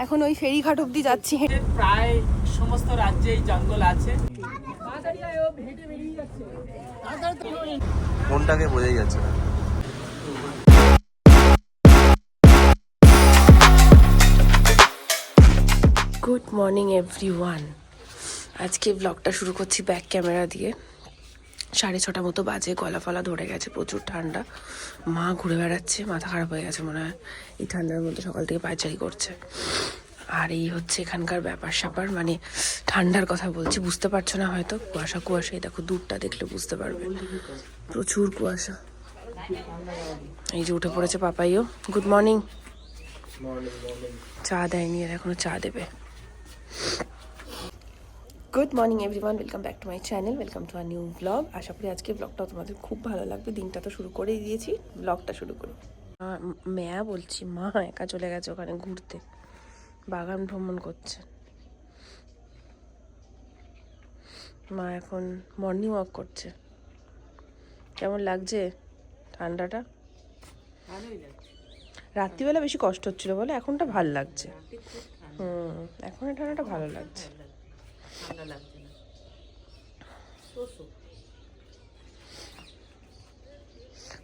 এখন ওই ফেরিঘাট অব্দি যাচ্ছি। প্রায় সমস্ত রাজ্যেই জঙ্গল আছে। কোনটাকে বোঝাই যাচ্ছে না। Good morning everyone. আজকে ব্লগটা শুরু করছি ব্যাক ক্যামেরা দিয়ে। 6:30 মতো বাজে, গলা ফলা ধরে গেছে, প্রচুর ঠান্ডা। মা ঘুরে বেড়াচ্ছে, মাথা খারাপ হয়ে গেছে মনে হয়, এই ঠান্ডার মধ্যে সকাল থেকে পায়চারি করছে। আর এই হচ্ছে এখানকার ব্যাপার স্যাপার, মানে ঠান্ডার কথা বলছি, বুঝতে পারছো না হয়তো। কুয়াশা কুয়াশা, এই দেখো দূরটা দেখলে বুঝতে পারবে, প্রচুর কুয়াশা। এই যে উঠে পড়েছে পাপাইও। Good morning. চা দেয়নি, আর এখনো চা দেবে। Good morning everyone, welcome back to my channel, welcome to our new vlog. আশা করি আজকে ব্লগটা তোমাদের খুব ভালো লাগবে। দিনটা তো শুরু করেই দিয়েছি, ব্লগটা শুরু করি। মেয়া বলছি, মা একা চলে গেছে ওখানে ঘুরতে, বাগান ভ্রমণ করছে। মা এখন মর্নিং ওয়াক করছে। কেমন লাগছে ঠান্ডাটা? রাত্রিবেলা বেশি কষ্ট হচ্ছিল বলে, এখনটা ভাল লাগছে। এখন এই ঠান্ডাটা ভালো লাগছে।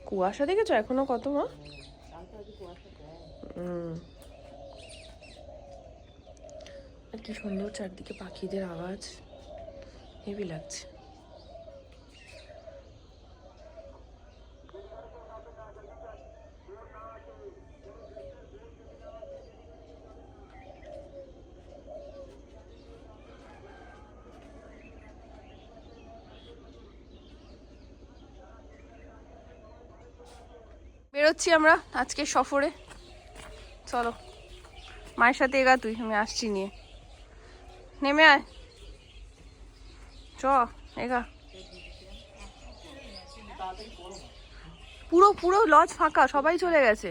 কুয়াশা দেখেছো এখনো কত? মা কি সুন্দর চারদিকে পাখিদের আওয়াজ, হেভি লাগছে। বেরোচ্ছি আমরা আজকে সফরে। চলো মায়ের সাথে এগা, তুই, আমি আসছি নিয়ে। নেমে আয়, চ এগা। পুরো পুরো লজ ফাঁকা, সবাই চলে গেছে।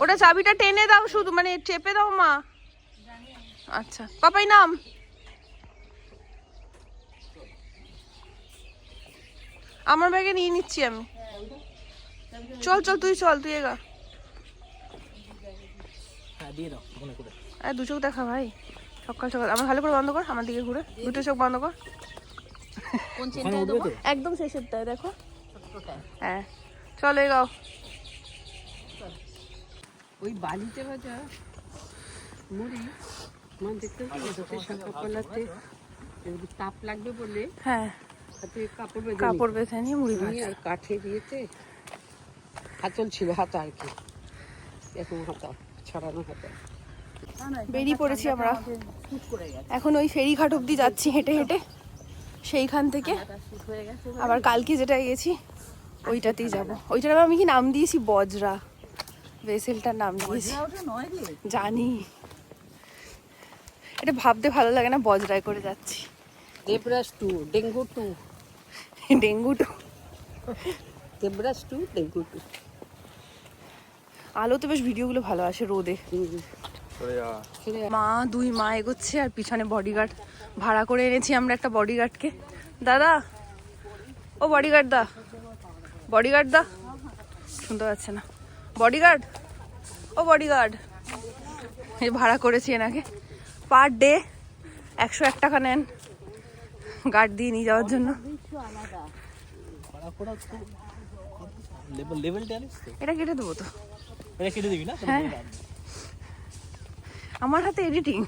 ওটা চাবিটা টেনে দাও, শুধু মানে চেপে দাও মা। আচ্ছা পাপাই নাম। আমার ব্যাগে নিয়ে নিচ্ছি আমি। চল চল, তুই চল, তুই এগা। দু চোখ দেখা ভাই, সকাল সকাল। আমার ভালো করে বন্ধ কর, আমার দিকে ঘুরে, দুটো চোখ বন্ধ কর। একদম শেষেরটায় দেখো। হ্যাঁ চলো এগাও। ওই বালিতে ভাজা মুড়ি মানে দেখতে সকালবেলাতে তাপ লাগবে বলে, হ্যাঁ কাপড় বেঁধে নিয়ে মুড়ি ভাজা। আর কাঠে দিয়েছে হাতল ছিল, হাতা আর কি, এখন হাতা ছড়ানো হাতা। বেরিয়ে পড়েছি আমরা এখন, ওই ফেরিঘাট অব্দি যাচ্ছি হেঁটে হেঁটে। সেইখান থেকে আবার কালকে যেটা গেছি ওইটাতেই যাব। ওইটার আমি কি নাম দিয়েছি, বজরা, ভেসেলটার নাম দিয়েছি জানি। এটা ভাবতে ভালো লাগে না, বজরায় করে যাচ্ছি। দেবরাজ টু ডেঙ্গু টু, ডেঙ্গু টু, দেবরাজ টু ডেঙ্গু টু। আলোতে বেশ ভিডিওগুলো ভালো আসে, রোদে। মা দুই মা এগোচ্ছে, আর পিছনে বডিগার্ড ভাড়া করে এনেছি আমরা একটা বডিগার্ডকে। দাদা, ও বডিগার্ড দা, বডিগার্ড দা, শুনতে পাচ্ছে না। বডিগার্ড, ও বডিগার্ড, এই ভাড়া করেছি এনাকে। পার ডে 101 টাকা নেন গার্ড দিয়ে নিয়ে যাওয়ার জন্য। এটা কেটে দেবো তো, হ্যাঁ আমার হাতে এডিটিং।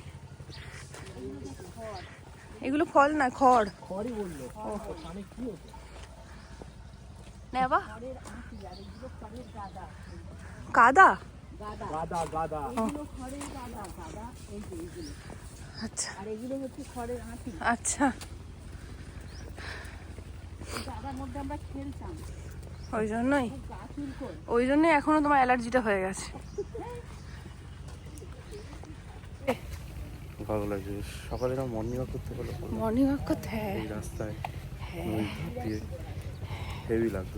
এগুলো ফল না, খড়। নেবা কাদা, আচ্ছা আচ্ছা, ওই জন্যই এখনো তোমার অ্যালার্জিটা হয়ে গেছে। ভালো লাগছে সকালে না মর্নিং ওয়াক করতে পারলো, মর্নিং ওয়াক করতে, হ্যাঁ এই রাস্তায় হ্যাঁ হেভি লাগতো।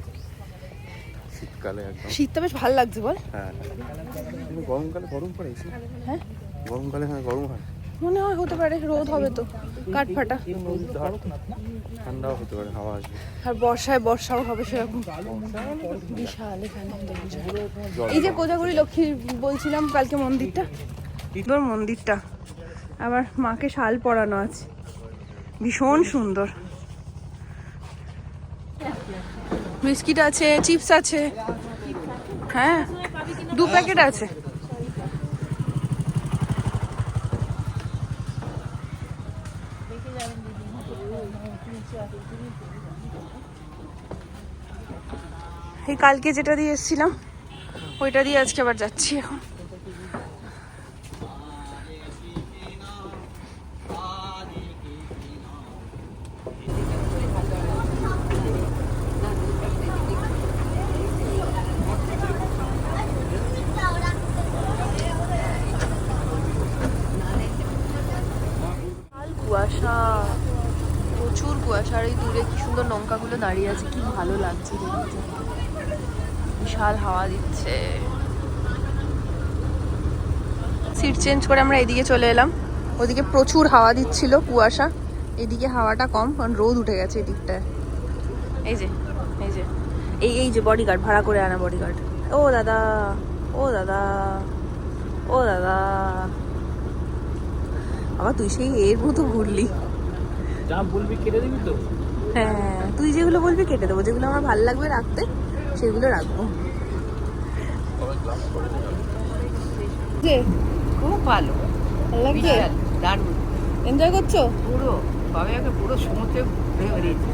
শীতকালে একদম, শীতটা বেশ ভালো লাগছে বল। হ্যাঁ কিন্তু গরমকালে গরম পড়ে, হ্যাঁ গরমকালে হ্যাঁ গরম হয়। মনে হয় হতে পারে, রোদ হবে তো, কাঠ ফাটা। ঠান্ডাও হতে পারে, হাওয়া আসবে। আর বর্ষাও হবে সেরকম। বিশাল এখানে দেখা যায়। এই যে কোজাগরি লক্ষ্মী বলছিলাম কালকে মন্দিরটা, সুন্দর মন্দিরটা, আবার মাকে শাল পরানো আছে, ভীষণ সুন্দর। বিস্কিট আছে, চিপস আছে, হ্যাঁ 2 প্যাকেট আছে। এই কালকে যেটা দিয়ে এসেছিলাম ওইটা দিয়ে আজকে আবার যাচ্ছি এখন। কুয়াশা, প্রচুর কুয়াশা। আর এই দূরে কি সুন্দর নৌকাগুলো দাঁড়িয়ে আছে, কি ভালো লাগছে দেখতে। বিশাল হাওয়া দিচ্ছে। সিট চেঞ্জ করে আমরা এদিকে চলে এলাম, ওদিকে প্রচুর হাওয়া দিচ্ছিল, কুয়াশা। এদিকে হাওয়াটা কম, কারণ রোদ উঠে গেছে এদিকটায়। এই যে এই যে এই যে বডিগার্ড, ভাড়া করে আনা বডিগার্ড। ও দাদা, ও দাদা, ও দাদা, আবার তুই সেই এর মতো ঘুরলি। যা বলবি কেটে দিবি তো? হ্যাঁ, তুই যেগুলো বলবি কেটে দেবো, যেগুলো আমার ভালো লাগবে রাখতে সেগুলো রাখবো। খুব ভালো লাগছে, বিশাল, দারুণ। এনজয় করছো? পুরো তবে আগে পুরো সমুদ্রে ঘুরে বেরিয়েছে।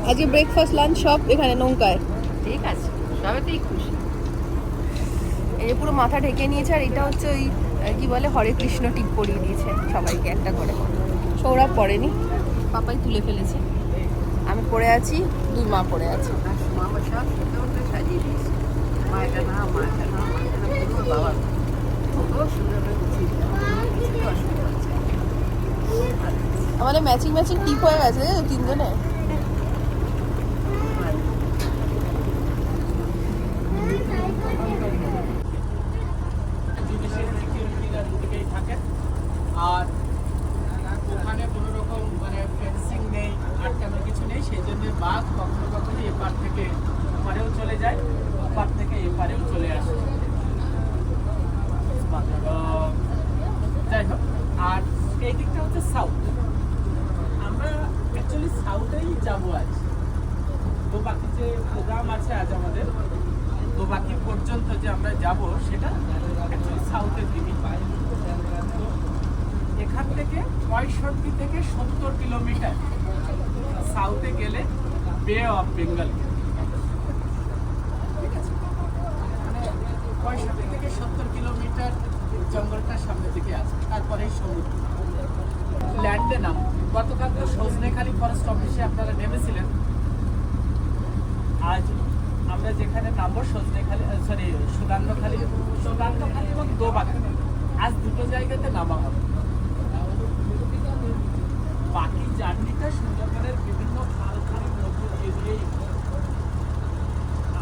আজকে ব্রেকফাস্ট লাঞ্চ সব এখানে নৌকায়। ঠিক আছে, সবেতেই খুশি। এই যে পুরো মাথা ঢেকে নিয়েছে, আর এটা হচ্ছে ওই কি বলে হরে কৃষ্ণ টিপ পরিয়ে দিয়েছে সবাইকে একটা করে। সৌরভ পড়েনি, পাপাই তুলে ফেলেছে, আমি পড়ে আছি, 2 মা পড়ে আছে। আর মা সব সুন্দর করে সাজিয়ে দিয়েছে। মা এটা না, মা এটা না, মা এটা না, পুরো বাবা খুব সুন্দর করে গুছিয়ে দিয়েছে। অসুবিধা হচ্ছে আমাদের ম্যাচিং টিপ হয়ে গেছে 3 জনে। আর ওখানে কোনো রকম মানে ফেন্সিং নেই, আটকানো কিছু নেই, সেই জন্য বাঘ কখনো কখনো এপার থেকে ওপারেও চলে যায়, ওপার থেকে এপারেও চলে আসে। তো যাই হোক, আর এই দিকটা হচ্ছে সাউথ। আমরা অ্যাকচুয়ালি সাউথেই যাবো আজ। দোবাকি যে প্রোগ্রাম আছে আজ আমাদের, দোবাকি পর্যন্ত যে আমরা যাব সেটা অ্যাকচুয়ালি সাউথের দিকে। তো এখান থেকে 65 থেকে 70 কিলোমিটার সাউথে গেলে বে অফ বেঙ্গল। ঠিক আছে, মানে 65 থেকে 70 কিলোমিটার জঙ্গলটার সামনে দিকে আছে, তারপরে সমুদ্র। ল্যান্ডে নাম গতকাল তো সজনেখালি ফরেস্ট অফিসে আপনারা নেমেছিলেন। আজ আমরা যেখানে নামবো সজনেখালি, সরি সুগান্নখালি এবং দোবাকি, আজ 2টো জায়গাতে নামা হবে। বাকি জার্নিটা সুন্দরবনের বিভিন্ন খালখানির মধ্যে দিয়েই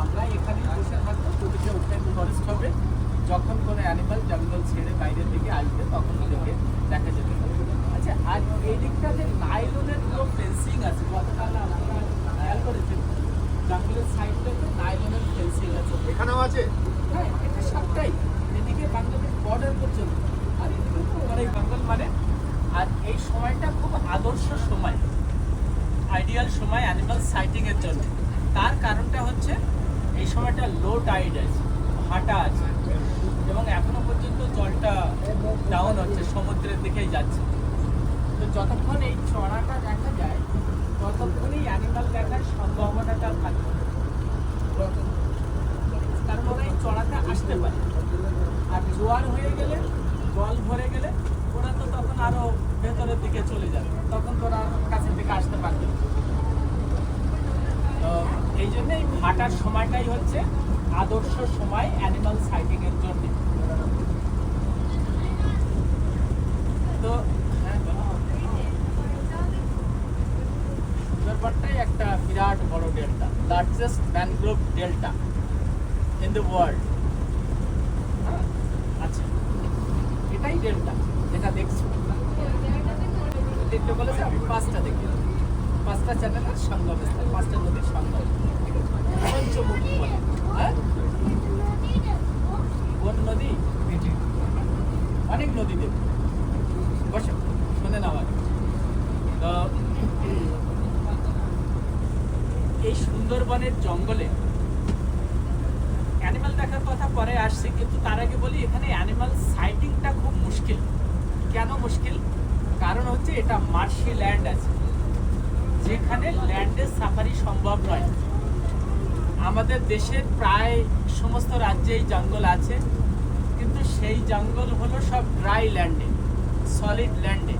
আমরা এখানে বসে থাকবো। দুদিকে ওপেন ফরেস্ট হবে, যখন কোনো অ্যানিমাল জঙ্গল ছেড়ে বাইরের দিকে আসবে তখন ওদেরকে দেখা যেতে পারে। আচ্ছা, আর এই দিকটাতে নাইলনের পুরো ফেন্সিং আছে, গতকাল আপনারা খেয়াল করেছেন জঙ্গলের সাইডটাতে নাইলনের ফেন্সিং আছে। এখানেও আছে? হ্যাঁ, এটা সবটাই এদিকে বাংলাদেশ বর্ডার পর্যন্ত, আর এদিকে তোমার এই জঙ্গল মানে। আর এই সময়টা খুব আদর্শ সময়, আইডিয়াল সময় অ্যানিমাল সাইটিং এর জন্য। তার কারণটা হচ্ছে এই সময়টা লো টাইড আছে, ভাটা আছে, এবং এখনো পর্যন্ত জলটা ডাউন হচ্ছে, সমুদ্রের দিকেই যাচ্ছে। তো যতক্ষণ এই চড়াটা দেখা যায় ততক্ষণই অ্যানিমাল দেখার সম্ভাবনাটা থাকবে, তার মানে এই চড়াটা আসতে পারে। আর জোয়ার হয়ে গেলে, জল ভরে গেলে ওরা তো তখন আরো ভেতরের দিকে চলে যাবে, তখন তো ওরা কাছের দিকে আসতে পারবে। তো এই জন্য এই ভাটার সময়টাই হচ্ছে আদর্শ সময় অ্যানিমাল সাইটিং এর জন্য। তো সুন্দরবনটাই একটা বিরাট বড় delta, largest mangrove delta in the world. আচ্ছা, এটাই ডেল্টা যেটা দেখছো। তিনটে বলেছে, আমি পাঁচটা দেখি, পাঁচটা চ্যানেলের সঙ্গম স্থান, পাঁচটা নদীর সঙ্গম, ঠিক আছে? পঞ্চমুখী বলে, হ্যাঁ? কোন নদী? অনেক নদী দেবে, বসে শুনে নেওয়া। তো এই সুন্দরবনের জঙ্গলে অ্যানিমাল দেখার কথা পরে আসছে, কিন্তু তার আগে বলি এখানে অ্যানিমাল সাইটিংটা খুব মুশকিল। কেন মুশকিল? কারণ হচ্ছে এটা মার্শি ল্যান্ড আছে, যেখানে ল্যান্ডে সাফারি সম্ভব নয়। আমাদের দেশের প্রায় সমস্ত রাজ্যেই জঙ্গল আছে, কিন্তু সেই জঙ্গল হলো সব ড্রাই ল্যান্ডে, সলিড ল্যান্ডে,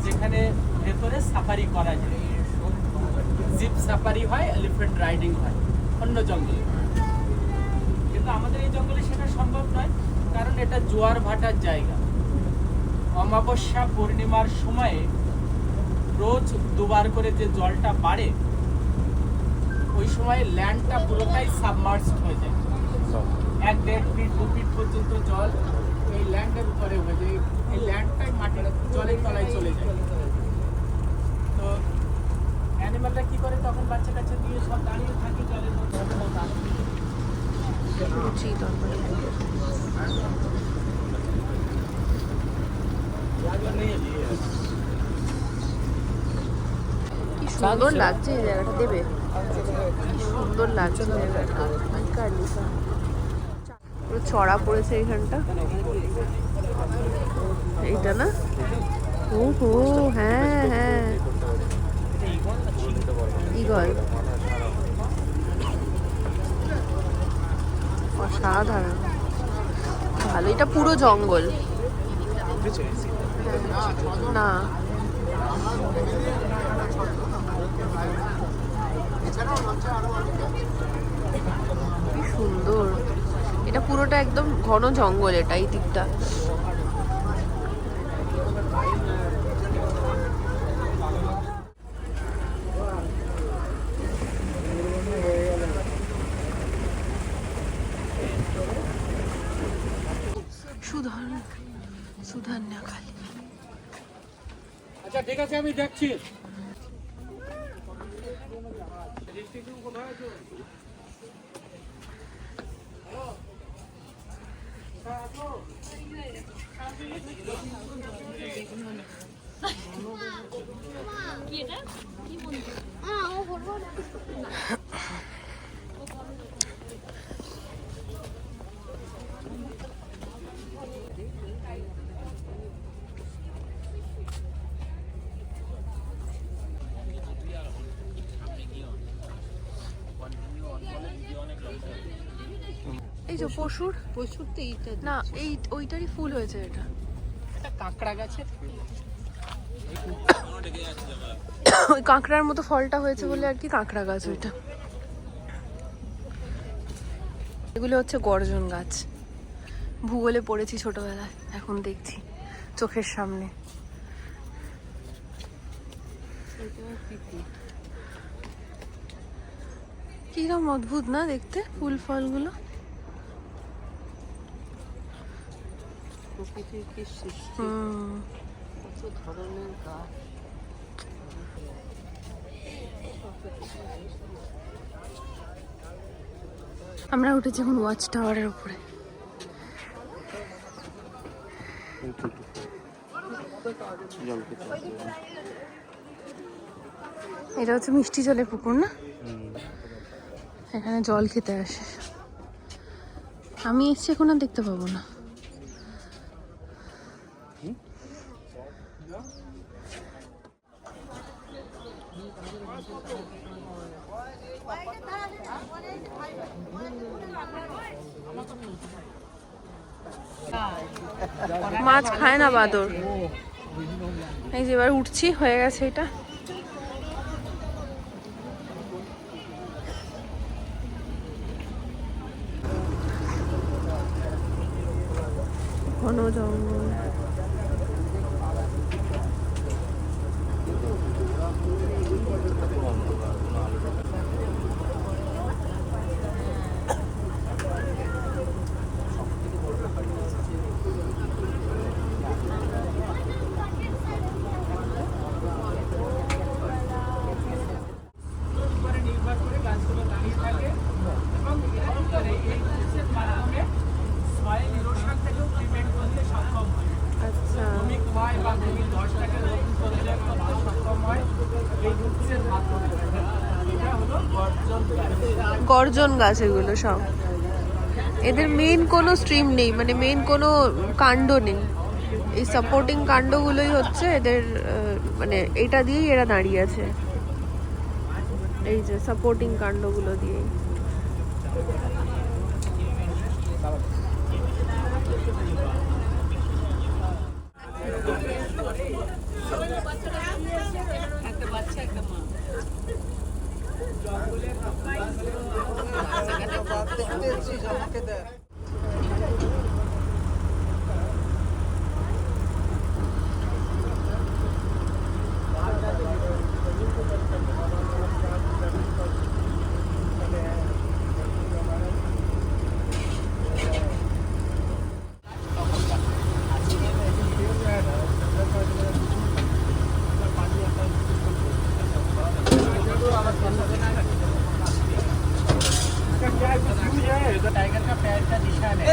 যেখানে ভেতরে সাফারি করা যায়, জিপ সাফারি হয়, এলিফ্যান্ট রাইডিং হয় অন্য জঙ্গলে। কিন্তু আমাদের এই জঙ্গলে সেটা সম্ভব নয়, কারণ এটা জোয়ার ভাটার জায়গা। অমাবস্যা পূর্ণিমার সময়ে রোজ দুবার করে যে জলটা বাড়ে, ওই সময় ল্যান্ডটা পুরোটাই সাবমার্জড হয়ে যায়। 1-1.5 ফিট 2 ফিট পর্যন্ত জল এই ল্যান্ডের উপরে হয়ে যায়, এই ল্যান্ডটাই মাটির জলের তলায় চলে যায়। তো অ্যানিমালরা কি করে, তখন বাচ্চা কাচ্চা দিয়ে সব দাঁড়িয়ে থাকে জলের মধ্যে। লুচি, তরকারি। কি সুন্দর লাগছে এই জায়গাটা, দেবে? কি সুন্দর লাগছে জায়গাটা, পুরো চড়া পড়েছে এইখানটা, এইটা না? ও হো, হ্যাঁ হ্যাঁ, ঈগল, অসাধারণ ভালো। এটা পুরো জঙ্গল না? কি সুন্দর, এটা পুরোটা একদম ঘন জঙ্গল, এটা এই দিকটা। সুধান্যা খালি। আচ্ছা ঠিক আছে, আমি দেখছি। এই যে পশুর তো এইটা না, এই ওইটারই ফুল হয়েছে। এটা এটা কাঁকড়া গাছের, ওই কাঁকড়ার মতো ফলটা হয়েছে বলে আর কি কাঁকড়া গাছ ওইটা। এগুলো হচ্ছে গর্জন গাছ, ভূগোলে পড়েছি ছোটবেলায়, এখন দেখছি চোখের সামনে। কিরকম অদ্ভুত না দেখতে ফুল ফলগুলো। প্রকৃতির কি সৃষ্টি, কত ধরনের গাছ। আমরা উঠেছি এখন ওয়াচ টাওয়ারের উপরে। এটা হচ্ছে মিষ্টি জলের পুকুর না? এখানে জল খেতে আসে। আমি এসছি, এখন আর দেখতে পাবো না। মাছ খায় না বাদর। এই যে এবার উঠছি, হয়ে গেছে এটা। ঘন জঙ্গল। গর্জন গাছ এগুলো সব। এদের মেন কোনো স্ট্রিম নেই, মানে মেন কোনো কাণ্ড নেই। এই সাপোর্টিং কাণ্ডগুলোই হচ্ছে এদের, মানে এটা দিয়েই এরা দাঁড়িয়ে আছে, এই যে সাপোর্টিং কাণ্ডগুলো দিয়েই। टाइगर का पैर का निशान है।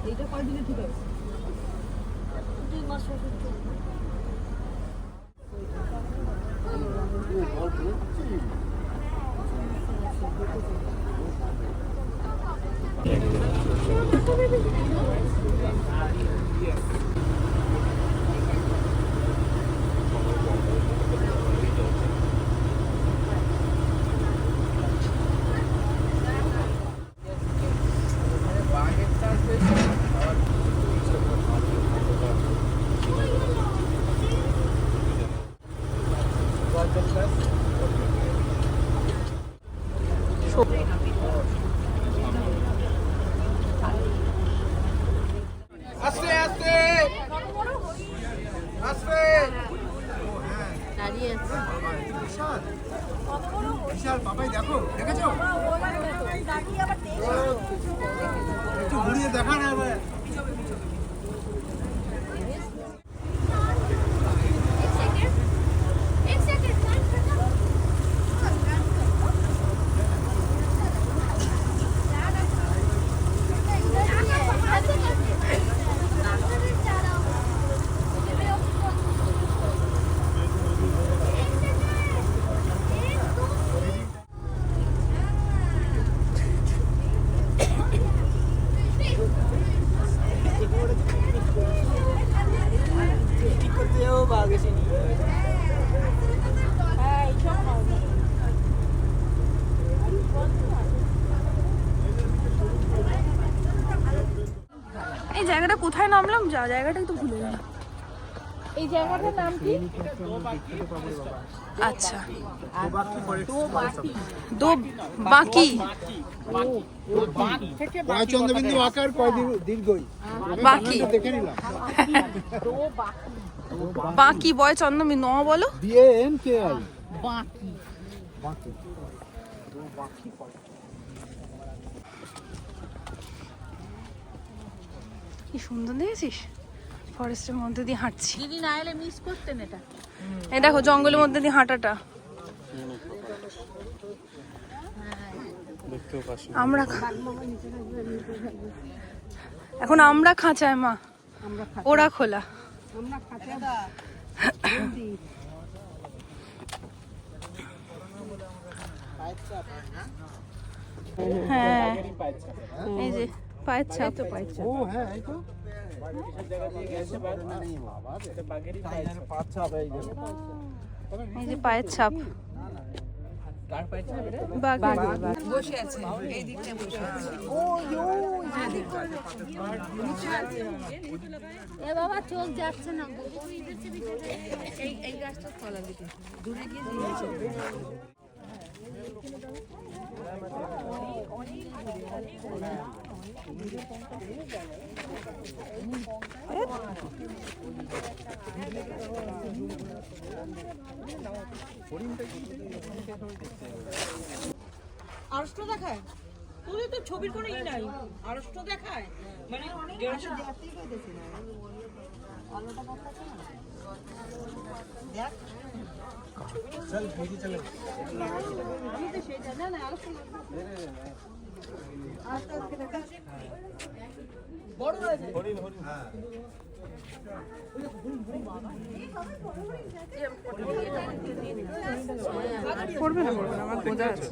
এইটা কয়দিনে ঠিক আছে? 2 মাস ওষুধ চলবে। দাঁড়িয়ে আছে। বিশাল বাবাই দেখো, দেখেছো? একটু ঘুরিয়ে দেখা না এবার। এই জায়গাটা কোথায় নামলাম, জায়গাটা একটু ভুলে গেলাম। এই জায়গাটার নাম কি? আচ্ছা, দো বাকি কয় চন্দ্রবিন্দু আকার, কয় দীর্ঘই বাকি দেখে নিলাম। বাকি বয় চন্দ্রবিন্দু বলো। BANKI বাকি বাকি। কি সুন্দর দেখেছিস, ফরেস্টের মধ্যে দিয়ে হাঁটছি। দিদি না এলে মিস করতেন এটা। এই দেখো জঙ্গলের মধ্যে দিয়ে হাঁটাটা। দেখতেও পাচ্ছি আমরা এখন আমরা খাঁচায় মা, ওরা খোলা। হ্যাঁ এই যে পায়ের ছাপ, ও হ্যাঁ, এই তো এই যে পায়ের ছাপ। বসে আছে এই দিকটা বসে আছে। এ বাবা চোখ যাচ্ছে না। এই গাছটা ফলা দিতে দূরে গিয়ে আড়ষ্ট দেখায়, তোদের তো ছবির কোনো ই নাই, আড়ষ্ট দেখায়। পড়বে না আমার বোঝা আছে।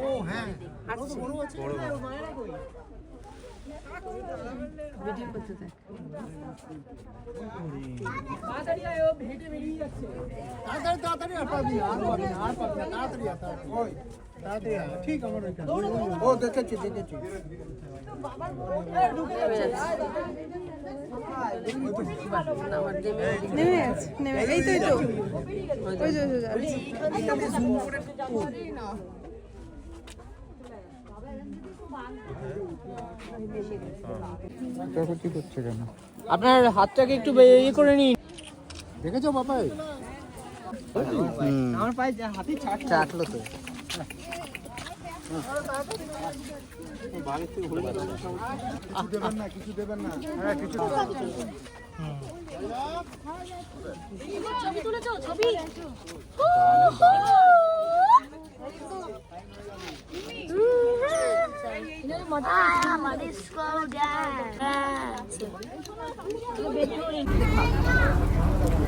ও হ্যাঁ ভিডিও করতে থাক। তাড়াতাড়ি তাড়াতাড়ি আর পাবি না আর পাবি না আর পাবি না তাড়াতাড়ি আর তাড়াতাড়ি ওই তাড়াতাড়ি আয়। ঠিক আমার ওইখানে ও দেখেছি দেখেছি নেমে আছে, নেমে এই তো এই তো ওই যে কি করছে কেন? আপনার হাতটাকে একটু ইয়ে করে নিন। দেখেছো বাবাই আমার পায়ে হাতে চাটলো তো দেবেন না কিছু দেবেন না হ্যাঁ কিছু ছবি তুলেছো ছবি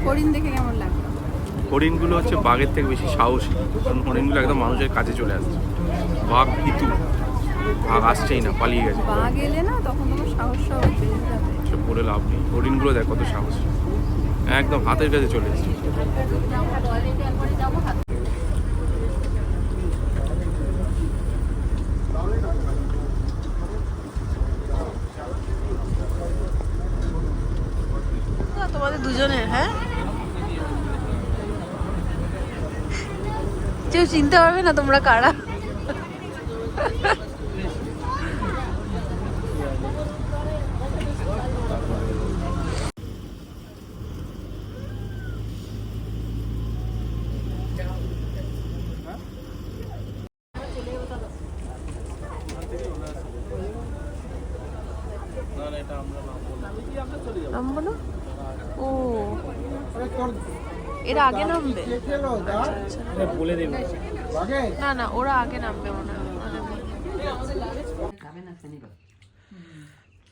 হরিণ দেখে কেমন লাগলো? হরিণগুলো হচ্ছে বাঘের থেকে বেশি সাহসী, কারণ হরিণগুলো একদম মানুষের কাছে চলে আসছে। বাঘ ভীতু, বাঘ আসছেই না, পালিয়ে গেছে। বাঘ এলে না তখন তোমার সাহস সব বেড়ে যাবে। সে বলে লাভ নেই, হরিণগুলো দেখ কত সাহসী, একদম হাতের কাছে চলে এসেছে। তোমাদের দুজনের, হ্যাঁ কেউ চিনতে পারবে না তোমরা কারা। নামবো না? ও এরা আগে নামবে? বলে দেবো। না না, ওরা আগে নামবে মনে হয়। খাবে না শনিবার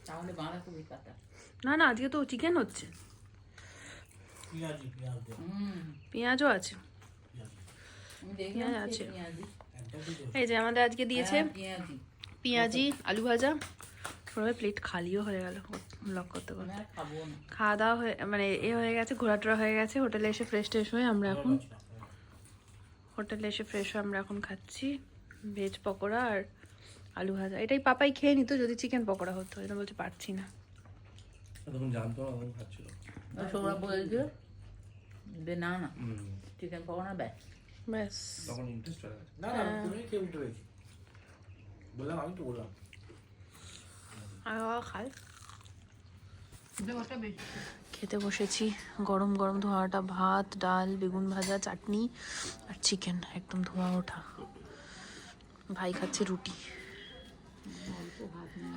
তাহলে বাঁধাকপি পাতা না না, আজকে তো চিকেন হচ্ছে, পেঁয়াজও আছে। পেঁয়াজ আছে, এই যে আমাদের আজকে দিয়েছে পেঁয়াজি আলু ভাজা। পুরো প্লেট খালিও হয়ে গেল ব্লগ করতে করতে। খাওয়া দাওয়া হয়ে মানে এ হয়ে গেছে, ঘোরাটোরা হয়ে গেছে। হোটেলে এসে ফ্রেশ ট্রেশ হয়ে আমরা এখন খাচ্ছি ভেজ পকোড়া আর আলু ভাজা। এটাই পাপাই খেয়ে নিত যদি চিকেন পকোড়া হতো, এটা বলতে পারছি না। তখন জানতো না, তখন খাচ্ছিল। সৌরভ বলেছিল যে না না চিকেন পকোড়া ব্যাস ব্যাস তখন ইন্টারেস্ট চলে গেছে। না না তুমি খেয়ে উঠে রয়েছি, বললাম আমি তো বললাম। আর খাই খেতে বসেছি। গরম গরম ধোঁয়াটা ভাত, ডাল, বেগুন ভাজা, চাটনি আর চিকেন, একদম ধোঁয়া ওঠা। ভাই খাচ্ছে রুটি।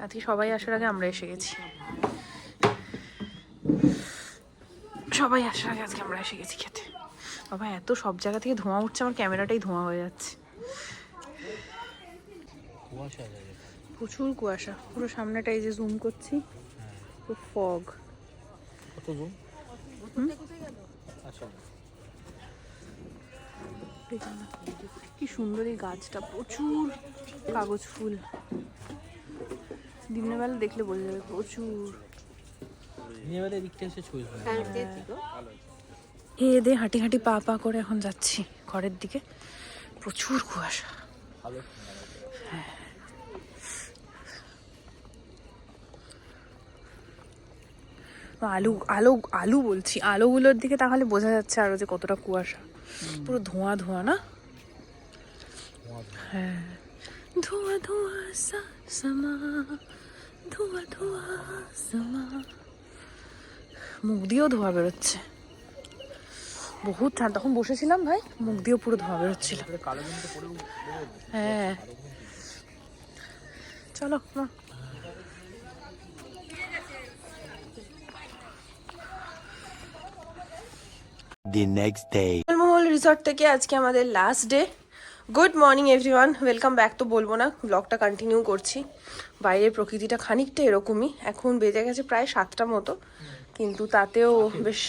আজকে সবাই আসার আগে আমরা এসে গেছি, আজকে আমরা এসে গেছি খেতে। বাবা এত সব জায়গা থেকে ধোঁয়া উঠছে, আমার ক্যামেরাটাই ধোঁয়া হয়ে যাচ্ছে। প্রচুর কুয়াশা, পুরো সামনেটা এই যে জুম করছি, পুরো ফগ। কত জুম? আচ্ছা কি সুন্দর এই গাছটা, প্রচুর কাগজ ফুল। দিনের বেলা দেখলে বোঝা যাবে প্রচুর। দিনের দিকটা এসে ছবি দে হাঁটি হাঁটি পা পা করে এখন যাচ্ছি ঘরের দিকে। প্রচুর কুয়াশা। হ্যাঁ আলু আলু আলু বলছি, আলুগুলোর দিকে তাহলে বোঝা যাচ্ছে আরো যে কতটা কুয়াশা। পুরো ধোঁয়া ধোঁয়া না? হ্যাঁ ধোঁয়া ধোঁয়া সমা, ধোঁয়া ধোঁয়া সমা। মুখ দিয়েও ধোঁয়া বেরোচ্ছে, বহুত ঠান্ডা। তখন বসেছিলাম ভাই, মুখ দিয়েও পুরো ধোঁয়া বেরোচ্ছিল। হ্যাঁ চলো মা। the next day. Mahal resort থেকে আজকে আমাদের last day. Good morning everyone, welcome back. তো বলবো না, ব্লগটা কন্টিনিউ করছি। বাইরের প্রকৃতিটা খানিকটা এরকমই। এখন বেজে গেছে প্রায় 7টা মতো, কিন্তু তাতেও বেশ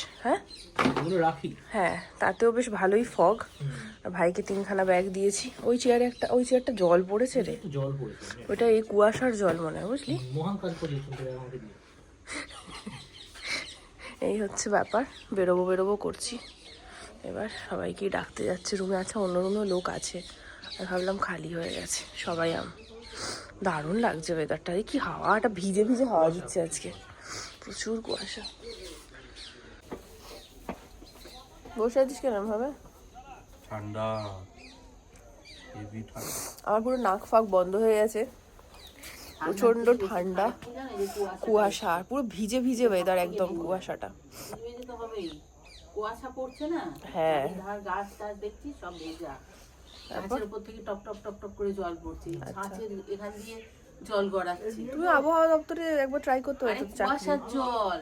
হ্যাঁ তাতেও বেশ ভালোই ফগ। ভাইকে 3খানা ব্যাগ দিয়েছি। ওই চেয়ারটা জল পড়েছে রে, ওইটা এই কুয়াশার জল মনে হয়, বুঝলি। এই হচ্ছে ব্যাপার, বেরোবো করছি। এবার সবাইকেই ডাকতে যাচ্ছে। রুমে আছে, অন্য রুমেও লোক আছে, আর ভাবলাম খালি হয়ে গেছে সবাই। দারুণ লাগছে ওয়েদারটা। কি হাওয়াটা, ভিজে ভিজে হাওয়া দিচ্ছে আজকে, প্রচুর কুয়াশা। বসে আছিস কেন ভাবে? ঠান্ডা, হেভি ঠান্ডা। আমার পুরো নাক ফাঁক বন্ধ হয়ে গেছে, প্রচন্ড ঠান্ডা, কুয়াশা, আর পুরো ভিজে ভিজে ওয়েদার একদম। কুয়াশাটা কুয়াশা পড়ছে না, হ্যাঁ, গাছ টাছ দেখছি সব ভেজা, গাছের উপর থেকে টপ টপ টপ টপ করে জল পড়ছে, ছাঁচের এখান দিয়ে জল গড়াচ্ছে। তুমি আবহাওয়া দপ্তরে একবার ট্রাই করতে পারো। কুয়াশার জল,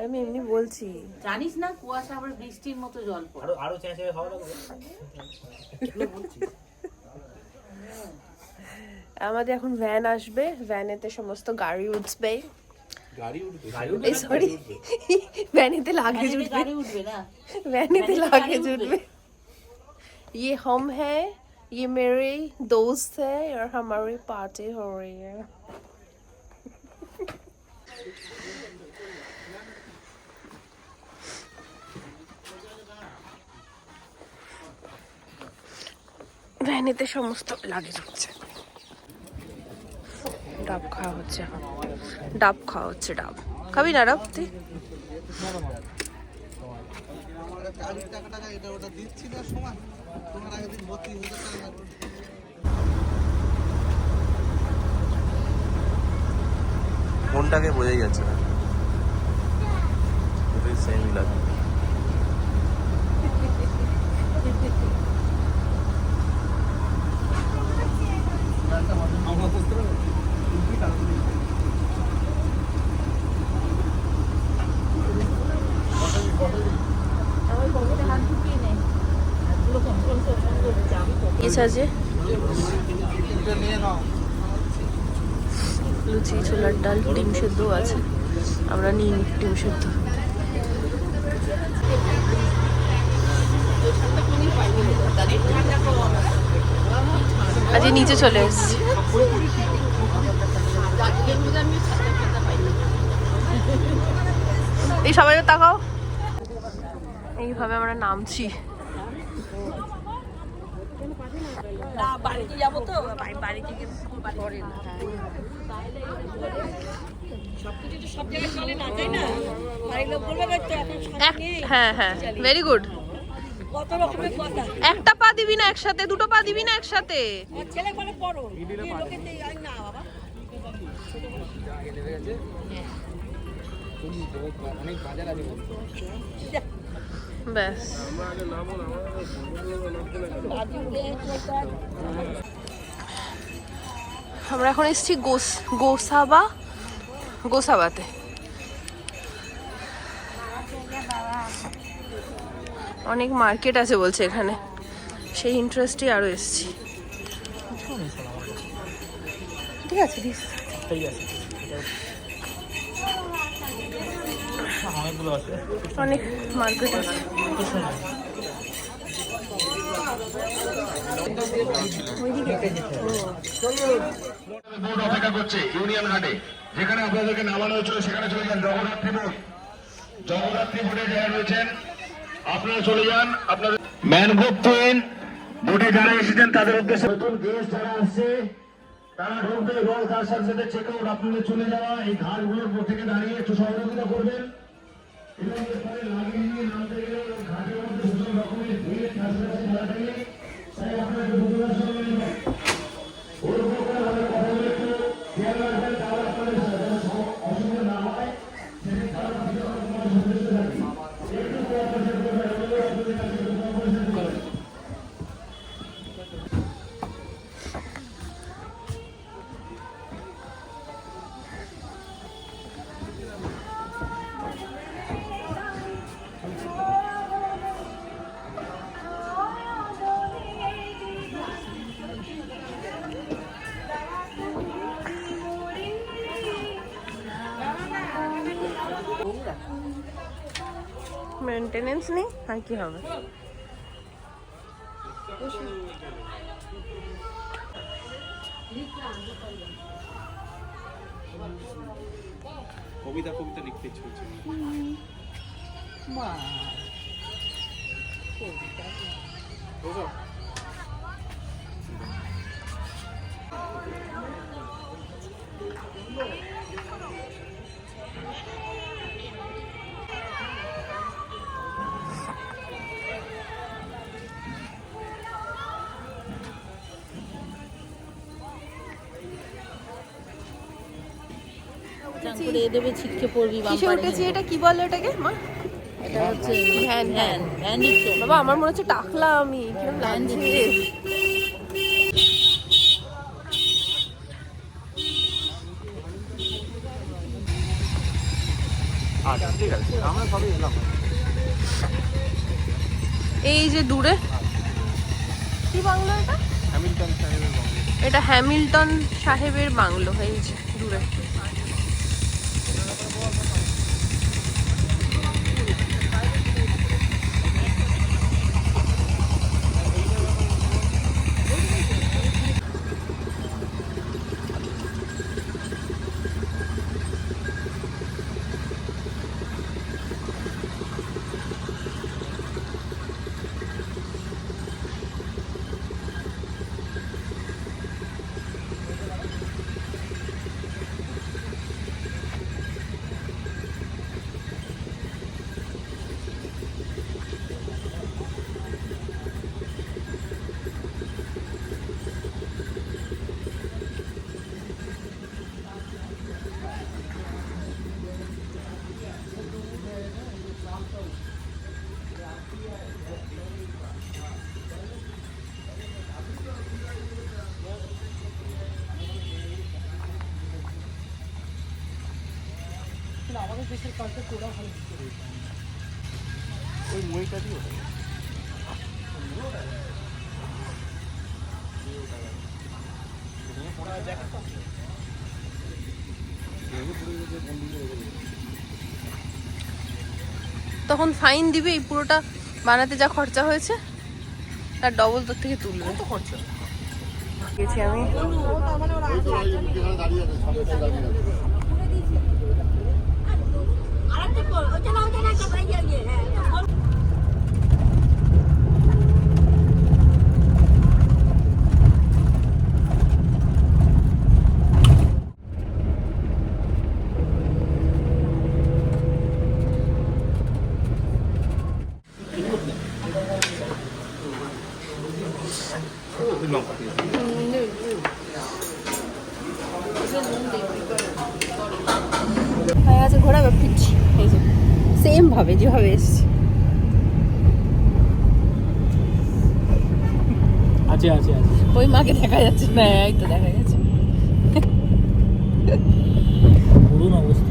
আমি এমনি বলছি, জানিস না কুয়াশা আবার বৃষ্টির মতো জল পড়ে। আরো চেঁচে খাওয়া লাগবে। আমাদের এখন ভ্যান আসবে, ভ্যানেতে সমস্ত গাড়ি উঠবে। গাড়ি উঠবে, সরি, ভ্যানেতে লাগেজ উঠবে, গাড়ি উঠবে না, ভ্যানেতে লাগেজ উঠবে। ये हम है, ये मेरे दोस्त है, और हमारी पार्टी हो रही है। ভ্যানেতে সমস্ত লাগেজ উঠছে। ডাব খাওয়া হচ্ছে এখন, ডাব খাওয়া হচ্ছে। ডাব খাবি না? ডাব তুই? কোনটাকে বোঝাই যাচ্ছে না, দুটোই সেমই লাগে। আছে লুচি, ছোলার ডাল, ডিম সেদ্ধ আছে। আমরা নিই ডিম সেদ্ধ। আজকে নিচে চলে এসেছি। এই সবাই তাকাও, এইভাবে আমরা নামছি। হ্যাঁ হ্যাঁ, ভেরি গুড। একটা পা দিবি না একসাথে, দুটো পা দিবি না একসাথে। ব্যাস, আমরা এখন এসেছি গোসাবাতে। অনেক মার্কেট আছে বলছে এখানে, সেই ইন্টারেস্টে আরো এসেছি। ঠিক আছে, অনেক মার্কেট আছে। অপেক্ষা করছে ইউনিয়ন ঘাটে, যেখানে আপনাদেরকে নামানো হয়েছিল সেখানে চলে যান। জগদ্ধাত্রী বোটে যারা রয়েছেন আপনারা চলে যান। আপনাদের ম্যানগ্রোভ ট্রেন বোটে যারা এসেছেন তাদের উদ্দেশ্যে, নতুন গেস্ট যারা আসছে তারা ঢুকবে এবং তার সাথে সাথে চেক আউট আপনাদের চলে যাওয়া। এই ঘাটগুলোর থেকে দাঁড়িয়ে একটু সহযোগিতা করবেন এবং এরপরে লাগিয়ে নিয়ে নামতে গেলে ঘাটের মধ্যে ভীষণ রকমের ভিড় থাকবে, তাই আপনাদের বুঝতে পারবেন। ওরকম করে আমাদের কথা বলে একটু খেয়াল রাখবেন, তাহলে আপনাদের অসুবিধা না হয়। সেদিন তারা সন্তুষ্ট থাকবে, একটু কোঅপারেশন করবেন, আপনাদের কাছে কোঅপারেশন করবেন। মেনটেনেন্স নেই আর কি হবে। কবিতা লিখতে ইচ্ছে হচ্ছে। করে দেবে ছিটকে পড়বি কিসে উঠেছি এটা কি বলে এটাকে মা? এটা হচ্ছে ভ্যান ভ্যান বাবা আমার মনে হচ্ছে টাকলা আমি কিরকম লাগছে। আচ্ছা ঠিক আছে, আমরা সবাই এলাম। এই যে দূরে কি বাংলো এটা? হ্যামিল্টন সাহেবের বাংলো। এটা হ্যামিল্টন সাহেবের বাংলো। এই যে দূরে ওই মইটা দিও। তখন ফাইন দিবে এই পুরোটা বানাতে যা খরচা হয়েছে তার ডবল তোর থেকে তুলবে। কত খরচা গেছি আমি। হয়ে গেছে ঘোরা ফিরছি এই যে সেম ভাবে যেভাবে এসছি। আছে আছে আছে ওই মাকে দেখা যাচ্ছে না, এই তো দেখা যাচ্ছে। পুরো অবস্থা